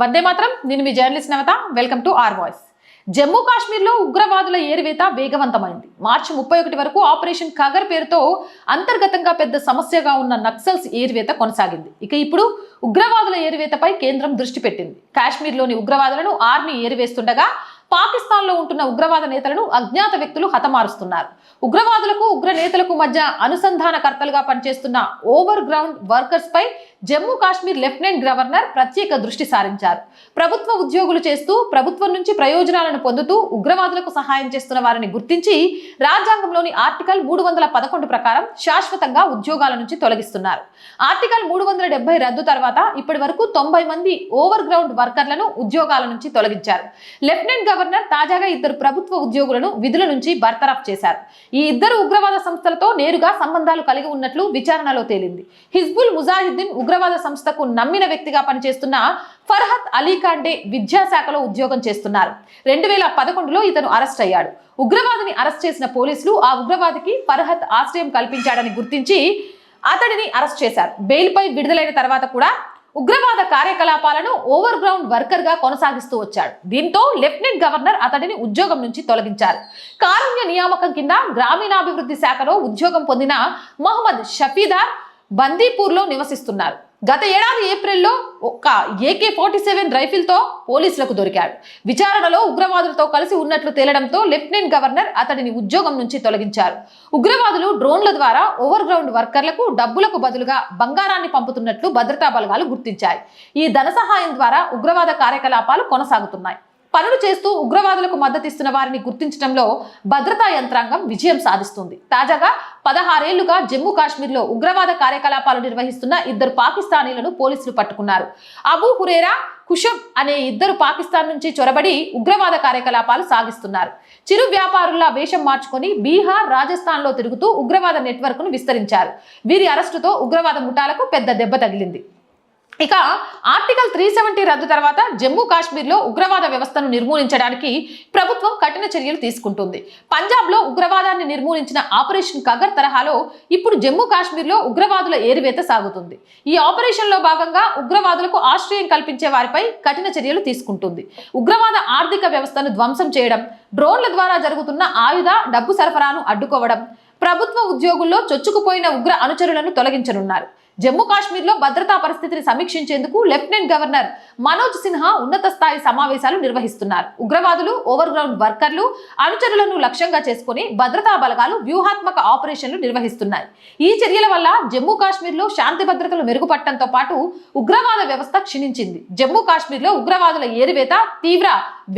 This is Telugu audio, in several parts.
వందే మాత్రం. నేను మీ journalist Navata. Welcome to R voice. Jammu కాశ్మీర్లో ఉగ్రవాదుల ఏరివేత వేగవంతమైంది. మార్చి 31 వరకు ఆపరేషన్ ఖగర్ పేరుతో అంతర్గతంగా పెద్ద సమస్యగా ఉన్న నక్సల్స్ ఏరివేత కొనసాగింది. ఇక ఇప్పుడు ఉగ్రవాదుల ఏరివేతపై కేంద్రం దృష్టి పెట్టింది. కాశ్మీర్లోని ఉగ్రవాదులను ఆర్మీ ఏరివేస్తుండగా పాకిస్తాన్లో ఉంటున్న ఉగ్రవాద నేతలను అజ్ఞాత వ్యక్తులు హతమారుస్తున్నారు. ఉగ్రవాదులకు ఉగ్ర నేతలకు మధ్య అనుసంధానకర్తలుగా పనిచేస్తున్న ఓవర్ గ్రౌండ్ వర్కర్స్ పై జమ్మూ కాశ్మీర్ లెఫ్టినెంట్ గవర్నర్ ప్రత్యేక దృష్టి సారించారు. ప్రభుత్వ ఉద్యోగులు చేస్తూ ప్రభుత్వం నుంచి ప్రయోజనాలను పొందుతూ ఉగ్రవాదులకు సహాయం చేస్తున్న వారిని గుర్తించి రాజ్యాంగంలోని ఆర్టికల్ 311 ప్రకారం శాశ్వతంగా ఉద్యోగాల నుంచి తొలగిస్తున్నారు. ఆర్టికల్ 370 రద్దు తర్వాత ఇప్పటి వరకు 90 మంది ఓవర్ గ్రౌండ్ వర్కర్లను ఉద్యోగాల నుంచి తొలగించారు. లెఫ్టినెంట్ గవర్నర్ తాజాగా 2 ప్రభుత్వ ఉద్యోగులను విధుల నుంచి బర్తరఫ్ చేశారు. ఈ 2 ఉగ్రవాద సంస్థలతో నేరుగా సంబంధాలు కలిగి ఉన్నట్లు విచారణలో తేలింది. హిజ్బుల్ ముజాహిద్దీన్ ఉగ్రవాద సంస్థకు నమ్మిన వ్యక్తిగా పనిచేస్తున్న ఫర్హత్ అలీ ఖాండే విద్యాశాఖలో ఉద్యోగం చేస్తున్నారు. 2011లో ఇతను అరెస్ట్ అయ్యాడు. ఉగ్రవాదిని అరెస్ట్ చేసిన పోలీసులు ఆ ఉగ్రవాదికి ఫర్హత్ ఆశ్రయం కల్పించాడని గుర్తించి అతడిని అరెస్ట్ చేశారు. బెయిల్పై విడుదలైన తర్వాత కూడా ఉగ్రవాద కార్యకలాపాలను ఓవర్ గ్రౌండ్ వర్కర్ గా కొనసాగిస్తూ వచ్చాడు. దీంతో లెఫ్టినెంట్ గవర్నర్ అతడిని ఉద్యోగం నుంచి తొలగించారు. కారుణ్య నియామకం కింద గ్రామీణాభివృద్ధి శాఖలో ఉద్యోగం పొందిన మహమ్మద్ షఫీదార్ బందీపూర్లో నివసిస్తున్నారు. గత ఏడాది ఏప్రిల్లో ఒక AK-47 రైఫిల్తో పోలీసులకు దొరికాడు. విచారణలో ఉగ్రవాదులతో కలిసి ఉన్నట్లు తేలడంతో లెఫ్టినెంట్ గవర్నర్ అతడిని ఉద్యోగం నుంచి తొలగించారు. ఉగ్రవాదులు డ్రోన్ల ద్వారా ఓవర్ గ్రౌండ్ వర్కర్లకు డబ్బులకు బదులుగా బంగారాన్ని పంపుతున్నట్లు భద్రతా బలగాలు గుర్తించాయి. ఈ ధన సహాయం ద్వారా ఉగ్రవాద కార్యకలాపాలు కొనసాగుతున్నాయి. పనులు చేస్తూ ఉగ్రవాదులకు మద్దతిస్తున్న వారిని గుర్తించడంలో భద్రతా యంత్రాంగం విజయం సాధిస్తుంది. తాజాగా 16 ఏళ్లుగా జమ్మూ కాశ్మీర్లో ఉగ్రవాద కార్యకలాపాలు నిర్వహిస్తున్న 2 పాకిస్తానీలను పోలీసులు పట్టుకున్నారు. అబూ హురేరా, కుషబ్ అనే 2 పాకిస్తాన్ నుంచి చొరబడి ఉగ్రవాద కార్యకలాపాలు సాగిస్తున్నారు. చిరు వ్యాపారుల్లా వేషం మార్చుకొని బీహార్, రాజస్థాన్ లో తిరుగుతూ ఉగ్రవాద నెట్వర్క్ ను విస్తరించారు. వీరి అరెస్టుతో ఉగ్రవాద ముఠాలకు పెద్ద దెబ్బ తగిలింది. ఇక ఆర్టికల్ 370 రద్దు తర్వాత జమ్మూ కాశ్మీర్లో ఉగ్రవాద వ్యవస్థను నిర్మూలించడానికి ప్రభుత్వం కఠిన చర్యలు తీసుకుంటుంది. పంజాబ్లో ఉగ్రవాదాన్ని నిర్మూలించిన ఆపరేషన్ ఖగర్ తరహాలో ఇప్పుడు జమ్మూ కాశ్మీర్లో ఉగ్రవాదుల ఏరివేత సాగుతుంది. ఈ ఆపరేషన్లో భాగంగా ఉగ్రవాదులకు ఆశ్రయం కల్పించే వారిపై కఠిన చర్యలు తీసుకుంటుంది. ఉగ్రవాద ఆర్థిక వ్యవస్థను ధ్వంసం చేయడం, డ్రోన్ల ద్వారా జరుగుతున్న ఆయుధ, డబ్బు సరఫరాను అడ్డుకోవడం, ప్రభుత్వ ఉద్యోగుల్లో చొచ్చుకుపోయిన ఉగ్ర అనుచరులను తొలగించనున్నారు. జమ్మూ కాశ్మీర్లో భద్రతా పరిస్థితిని సమీక్షించేందుకు లెఫ్టినెంట్ గవర్నర్ మనోజ్ సిన్హా ఉన్నత స్థాయి సమావేశాలు నిర్వహిస్తున్నారు. ఉగ్రవాదులు, ఓవర్ గ్రౌండ్ వర్కర్లు, అనుచరులను లక్ష్యంగా చేసుకుని భద్రతా బలగాలు వ్యూహాత్మక ఆపరేషన్లు నిర్వహిస్తున్నాయి. ఈ చర్యల వల్ల జమ్మూ కాశ్మీర్లో శాంతి భద్రతలు మెరుగుపడటంతో పాటు ఉగ్రవాద వ్యవస్థ క్షీణించింది. జమ్మూ కాశ్మీర్లో ఉగ్రవాదుల ఏరివేత తీవ్ర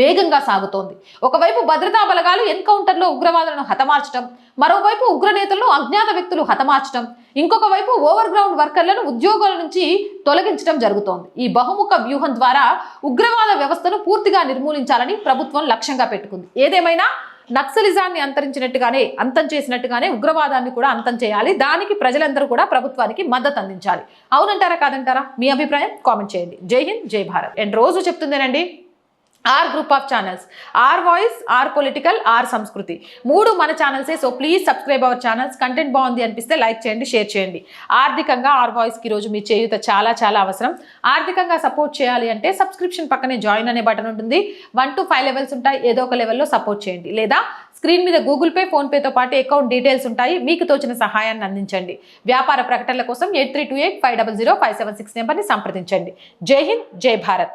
వేగంగా సాగుతోంది. ఒకవైపు భద్రతా బలగాలు ఎన్కౌంటర్లో ఉగ్రవాదులను హతమార్చడం, మరోవైపు ఉగ్రనేతలను అజ్ఞాత వ్యక్తులు హతమార్చడం, ఇంకొక వైపు ఓవర్ గ్రౌండ్ వర్కర్లను ఉద్యోగాల నుంచి తొలగించడం జరుగుతోంది. ఈ బహుముఖ వ్యూహం ద్వారా ఉగ్రవాద వ్యవస్థను పూర్తిగా నిర్మూలించాలని ప్రభుత్వం లక్ష్యంగా పెట్టుకుంది. ఏదేమైనా నక్సలిజాన్ని అంతం చేసినట్టుగానే ఉగ్రవాదాన్ని కూడా అంతం చేయాలి. దానికి ప్రజలందరూ కూడా ప్రభుత్వానికి మద్దతు అందించాలి. అవునంటారా కాదంటారా? మీ అభిప్రాయం కామెంట్ చేయండి. జై హింద్, జై భారత్. అండ్ రోజు చెప్తుందేనండి, R group of channels, R voice, R political, R Sanskriti, 3 మన ఛానల్సే. So please subscribe our channels. Content బాగుంది అనిపిస్తే లైక్ చేయండి, షేర్ చేయండి. ఆర్థికంగా ఆర్ వాయిస్కి ఈరోజు మీ చేయూత చాలా చాలా అవసరం. ఆర్థికంగా సపోర్ట్ చేయాలి అంటే సబ్స్క్రిప్షన్ పక్కనే జాయిన్ అనే బటన్ ఉంటుంది. 1 to 5 లెవెల్స్ ఉంటాయి. ఏదో ఒక లెవెల్లో సపోర్ట్ చేయండి. లేదా స్క్రీన్ మీద గూగుల్ పే, ఫోన్పేతో పాటు అకౌంట్ డీటెయిల్స్ ఉంటాయి. మీకు తోచిన సహాయాన్ని అందించండి. వ్యాపార ప్రకటనల కోసం 8328500576 నెంబర్ని సంప్రదించండి. జై హింద్, జై భారత్.